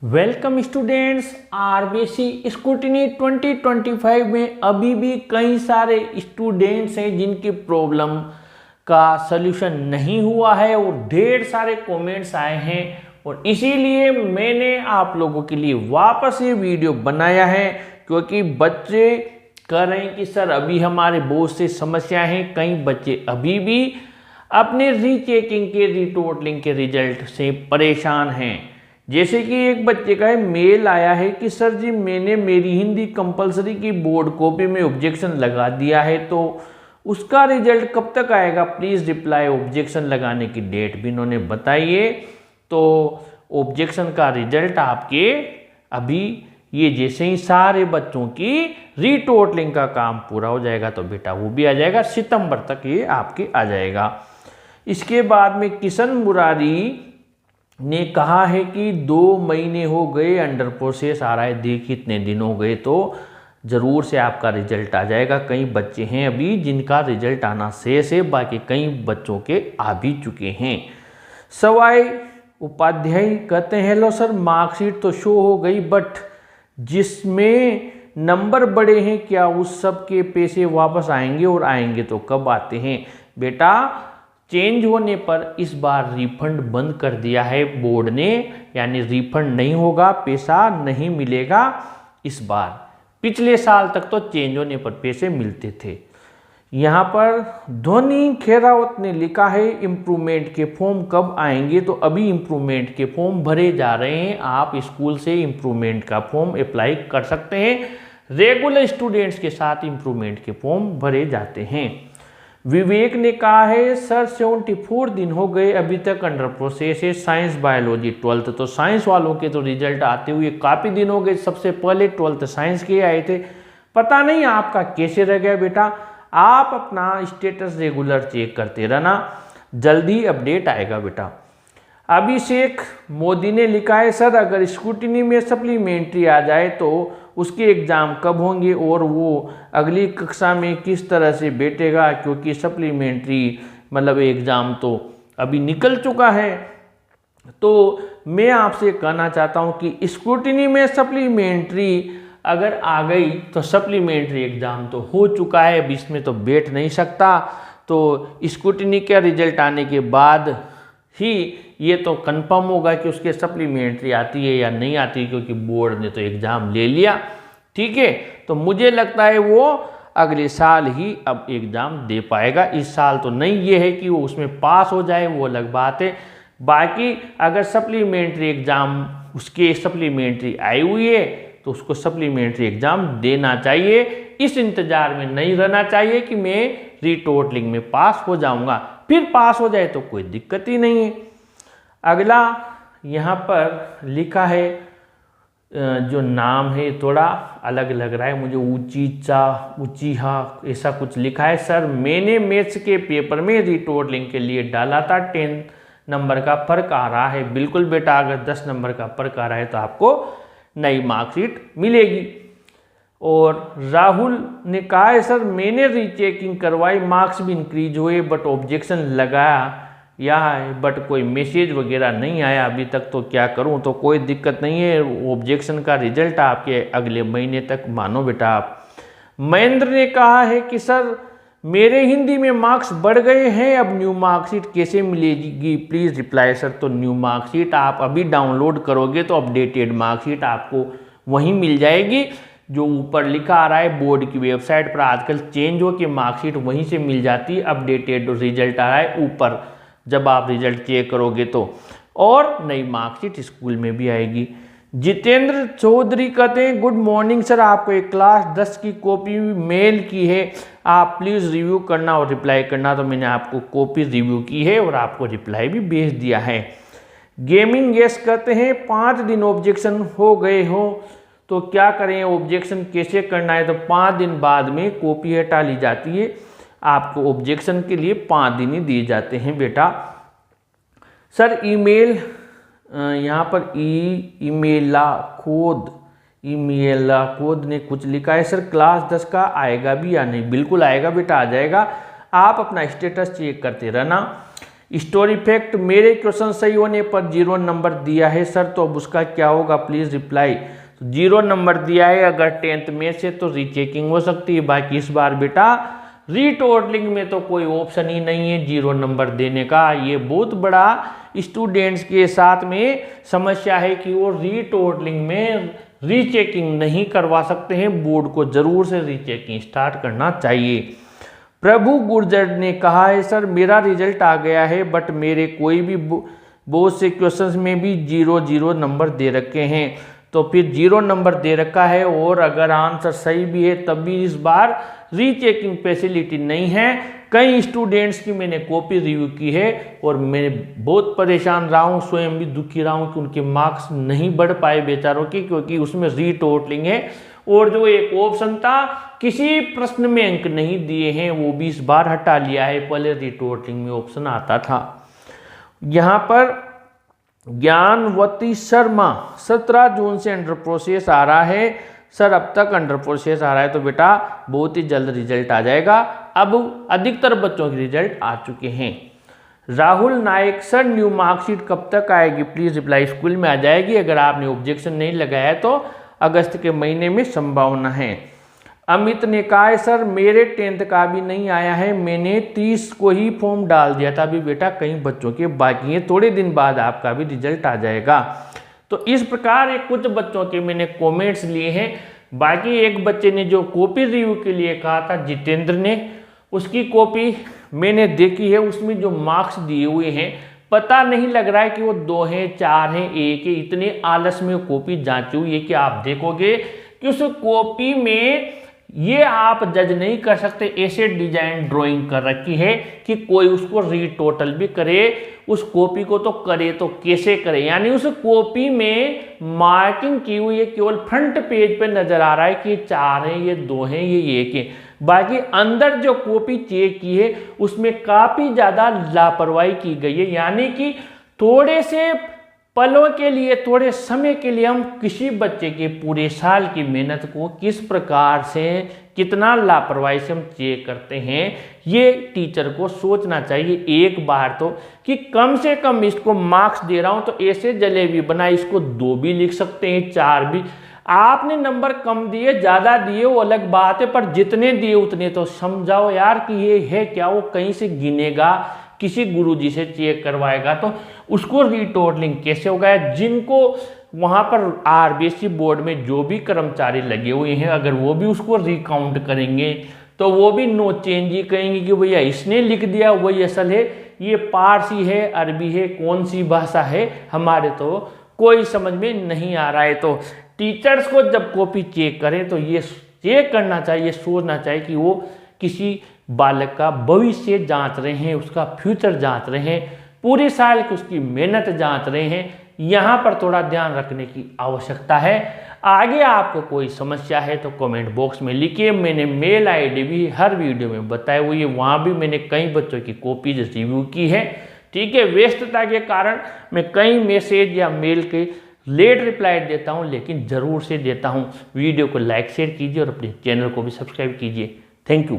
Welcome students. RBC scrutiny 2025 में अभी भी कई सारे स्टूडेंट्स हैं जिनकी प्रॉब्लम का सल्यूशन नहीं हुआ है और ढेर सारे कमेंट्स आए हैं और इसीलिए मैंने आप लोगों के लिए वापस ये वीडियो बनाया है, क्योंकि बच्चे कह रहे हैं कि सर अभी हमारे बहुत सी समस्याएं हैं। कई बच्चे अभी भी अपने रीचेकिंग के रीटोटलिंग के रिजल्ट से परेशान हैं। जैसे कि एक बच्चे का मेल आया है कि सर जी मैंने मेरी हिंदी कंपलसरी की बोर्ड कॉपी में ऑब्जेक्शन लगा दिया है, तो उसका रिजल्ट कब तक आएगा, प्लीज़ रिप्लाई। ऑब्जेक्शन लगाने की डेट भी इन्होंने बताई है। तो ऑब्जेक्शन का रिजल्ट आपके अभी ये जैसे ही सारे बच्चों की रीटोटलिंग का काम पूरा हो जाएगा तो बेटा वो भी आ जाएगा, सितंबर तक ये आपके आ जाएगा। इसके बाद में किशन मुरारी ने कहा है कि 2 महीने हो गए, अंडर प्रोसेस आ रहा है, देख इतने दिन हो गए तो ज़रूर से आपका रिजल्ट आ जाएगा। कई बच्चे हैं अभी जिनका रिजल्ट आना शेष है, बाकी कई बच्चों के आ भी चुके हैं। सवाई उपाध्याय कहते हैं हेलो सर, मार्कशीट तो शो हो गई बट जिसमें नंबर बड़े हैं क्या उस सब के पैसे वापस आएंगे, और आएंगे तो कब आते हैं? बेटा चेंज होने पर इस बार रिफंड बंद कर दिया है बोर्ड ने, यानी रिफंड नहीं होगा, पैसा नहीं मिलेगा इस बार। पिछले साल तक तो चेंज होने पर पैसे मिलते थे। यहाँ पर ध्वनि खेरावत ने लिखा है इम्प्रूवमेंट के फॉर्म कब आएंगे, तो अभी इम्प्रूवमेंट के फॉर्म भरे जा रहे हैं। आप स्कूल से इम्प्रूवमेंट का फॉर्म अप्लाई कर सकते हैं। रेगुलर स्टूडेंट्स के साथ इम्प्रूवमेंट के फॉर्म भरे जाते हैं। विवेक ने कहा है सर 74 दिन हो गए अभी तक अंडर प्रोसेस है, साइंस बायोलॉजी 12th। तो साइंस वालों के तो रिजल्ट आते हुए काफ़ी दिन हो गए, सबसे पहले 12th साइंस के आए थे। पता नहीं आपका कैसे रह गया बेटा। आप अपना स्टेटस रेगुलर चेक करते रहना, जल्दी अपडेट आएगा बेटा। अभिषेक मोदी ने लिखा है सर अगर स्क्रूटिनी में सप्लीमेंट्री आ जाए तो उसके एग्ज़ाम कब होंगे और वो अगली कक्षा में किस तरह से बैठेगा, क्योंकि सप्लीमेंट्री मतलब एग्ज़ाम तो अभी निकल चुका है। तो मैं आपसे कहना चाहता हूँ कि स्क्रूटिनी में सप्लीमेंट्री अगर आ गई तो सप्लीमेंट्री एग्ज़ाम तो हो चुका है, अब इसमें तो बैठ नहीं सकता। तो स्क्रूटिनी का रिजल्ट आने के बाद ही ये तो कंफर्म होगा कि उसके सप्लीमेंट्री आती है या नहीं आती, क्योंकि बोर्ड ने तो एग्ज़ाम ले लिया। ठीक है, तो मुझे लगता है वो अगले साल ही अब एग्ज़ाम दे पाएगा, इस साल तो नहीं। ये है कि वो उसमें पास हो जाए वो अलग बात है। बाकी अगर सप्लीमेंट्री एग्ज़ाम उसके सप्लीमेंट्री आई हुई है तो उसको सप्लीमेंट्री एग्ज़ाम देना चाहिए। इस इंतज़ार में नहीं रहना चाहिए कि मैं रीटोटलिंग में पास हो जाऊंगा, फिर पास हो जाए तो कोई दिक्कत ही नहीं है। अगला यहाँ पर लिखा है, जो नाम है थोड़ा अलग लग रहा है मुझे, ऊचीहा ऐसा कुछ लिखा है। सर मैंने मैथ्स के पेपर में रीटोटलिंग के लिए डाला था, 10 नंबर का फर्क आ रहा है। बिल्कुल बेटा, अगर 10 नंबर का फर्क आ रहा है तो आपको नई मार्कशीट मिलेगी। और राहुल ने कहा है सर मैंने रीचेकिंग करवाई, मार्क्स भी इंक्रीज हुए बट ऑब्जेक्शन लगाया है बट कोई मैसेज वगैरह नहीं आया अभी तक, तो क्या करूं? तो कोई दिक्कत नहीं है, ऑब्जेक्शन का रिजल्ट आपके अगले महीने तक मानो बेटा आप। महेंद्र ने कहा है कि सर मेरे हिंदी में मार्क्स बढ़ गए हैं, अब न्यू मार्कशीट कैसे मिलेगी, प्लीज़ रिप्लाई। सर तो न्यू मार्कशीट आप अभी डाउनलोड करोगे तो अपडेटेड मार्कशीट आपको वहीं मिल जाएगी। जो ऊपर लिखा आ रहा है बोर्ड की वेबसाइट पर आजकल चेंज हो के मार्कशीट वहीं से मिल जाती है, अपडेटेड रिजल्ट आ रहा है ऊपर जब आप रिजल्ट चेक करोगे तो, और नई मार्कशीट स्कूल में भी आएगी। जितेंद्र चौधरी कहते हैं गुड मॉर्निंग सर, आपको एक क्लास 10 की कॉपी मेल की है, आप प्लीज़ रिव्यू करना और रिप्लाई करना। तो मैंने आपको कॉपी रिव्यू की है और आपको रिप्लाई भी भेज दिया है। गेमिंग यस कहते हैं 5 दिन ऑब्जेक्शन हो गए हो तो क्या करें, ऑब्जेक्शन कैसे करना है? तो 5 दिन बाद में कॉपी हटा ली जाती है, आपको ऑब्जेक्शन के लिए 5 दिन ही दिए जाते हैं बेटा। सर ईमेल यहाँ पर ईमेला खोद ने कुछ लिखा है, सर क्लास 10 का आएगा भी या नहीं? बिल्कुल आएगा बेटा, आ जाएगा। आप अपना स्टेटस चेक करते रहना। स्टोरी फैक्ट, मेरे क्वेश्चन सही होने पर 0 नंबर दिया है सर, तो अब उसका क्या होगा, प्लीज रिप्लाई। तो 0 नंबर दिया है, अगर 10th में से तो रीचेकिंग हो सकती है, बाकी इस बार बेटा रीटोटलिंग में तो कोई ऑप्शन ही नहीं है 0 नंबर देने का। ये बहुत बड़ा स्टूडेंट्स के साथ में समस्या है कि वो रीटोटलिंग में रीचेकिंग नहीं करवा सकते हैं। बोर्ड को जरूर से रीचेकिंग स्टार्ट करना चाहिए। प्रभु गुर्जर ने कहा है सर मेरा रिजल्ट आ गया है बट मेरे कोई भी बहुत से क्वेश्चंस में भी 0 नंबर दे रखे हैं, तो फिर 0 नंबर दे रखा है और अगर आंसर सही भी है तब भी इस बार रीचेकिंग फैसिलिटी नहीं है। कई स्टूडेंट्स की मैंने कॉपी रिव्यू की है और मैं बहुत परेशान रहा हूँ, स्वयं भी दुखी रहा हूँ कि उनके मार्क्स नहीं बढ़ पाए बेचारों की, क्योंकि उसमें रीटोटलिंग है और जो एक ऑप्शन था किसी प्रश्न में अंक नहीं दिए हैं वो भी इस बार हटा लिया है। पहले रीटोटलिंग में ऑप्शन आता था। यहाँ पर ज्ञानवती शर्मा 17 जून से अंडर प्रोसेस आ रहा है सर, अब तक अंडर प्रोसेस आ रहा है तो बेटा बहुत ही जल्द रिजल्ट आ जाएगा। अब अधिकतर बच्चों के रिजल्ट आ चुके हैं। राहुल नायक सर न्यू मार्कशीट कब तक आएगी, प्लीज रिप्लाई। स्कूल में आ जाएगी, अगर आपने ऑब्जेक्शन नहीं लगाया है तो अगस्त के महीने में संभावना है। अमित ने कहा है सर मेरे 10th का भी नहीं आया है, मैंने 30 को ही फॉर्म डाल दिया था, अभी बेटा कई बच्चों के बाकी हैं, थोड़े दिन बाद आपका भी रिजल्ट आ जाएगा। तो इस प्रकार एक कुछ बच्चों के मैंने कमेंट्स लिए हैं। बाकी एक बच्चे ने जो कॉपी रिव्यू के लिए कहा था, जितेंद्र ने, उसकी कॉपी मैंने देखी है, उसमें जो मार्क्स दिए हुए हैं पता नहीं लग रहा है कि वो 2 हैं 4 हैं 1 है, इतने आलस में कॉपी जांची हुई है कि आप देखोगे कि उस कॉपी में ये आप जज नहीं कर सकते, ऐसे डिजाइन ड्राइंग कर रखी है कि कोई उसको रीटोटल भी करे, उस कॉपी को तो करे तो कैसे करे। यानी उस कॉपी में मार्किंग की हुई है, केवल फ्रंट पेज पे नजर आ रहा है कि 4 है, ये 2 है, ये 1 है, बाकी अंदर जो कॉपी चेक की है उसमें काफी ज्यादा लापरवाही की गई है। यानी कि थोड़े से पलों के लिए, थोड़े समय के लिए हम किसी बच्चे के पूरे साल की मेहनत को किस प्रकार से, कितना लापरवाही से हम चेक करते हैं, ये टीचर को सोचना चाहिए एक बार तो, कि कम से कम इसको मार्क्स दे रहा हूं तो ऐसे जलेबी बना, इसको 2 भी लिख सकते हैं 4 भी। आपने नंबर कम दिए ज़्यादा दिए वो अलग बात है, पर जितने दिए उतने तो समझाओ यार कि ये है क्या, वो कहीं से गिनेगा, किसी गुरुजी से चेक करवाएगा तो उसको रीटोटलिंग कैसे होगा। जिनको वहाँ पर आरबीएसई बोर्ड में जो भी कर्मचारी लगे हुए हैं अगर वो भी उसको रिकाउंट करेंगे तो वो भी नो चेंज ही कहेंगे कि भैया इसने लिख दिया वही असल है, ये पारसी है, अरबी है, कौन सी भाषा है, हमारे तो कोई समझ में नहीं आ रहा है। तो टीचर्स को जब कॉपी चेक करें तो ये चेक करना चाहिए, सोचना चाहिए कि वो किसी बालक का भविष्य जांच रहे हैं, उसका फ्यूचर जांच रहे हैं, पूरे साल की उसकी मेहनत जांच रहे हैं। यहाँ पर थोड़ा ध्यान रखने की आवश्यकता है। आगे आपको कोई समस्या है तो कमेंट बॉक्स में लिखिए। मैंने मेल आईडी भी हर वीडियो में बताई हुई है, वहाँ भी मैंने कई बच्चों की कॉपीज रिव्यू की है। ठीक है, व्यस्तता के कारण मैं कई मैसेज या मेल के लेट रिप्लाई देता हूँ, लेकिन ज़रूर से देता हूँ। वीडियो को लाइक शेयर कीजिए और अपने चैनल को भी सब्सक्राइब कीजिए। Thank you.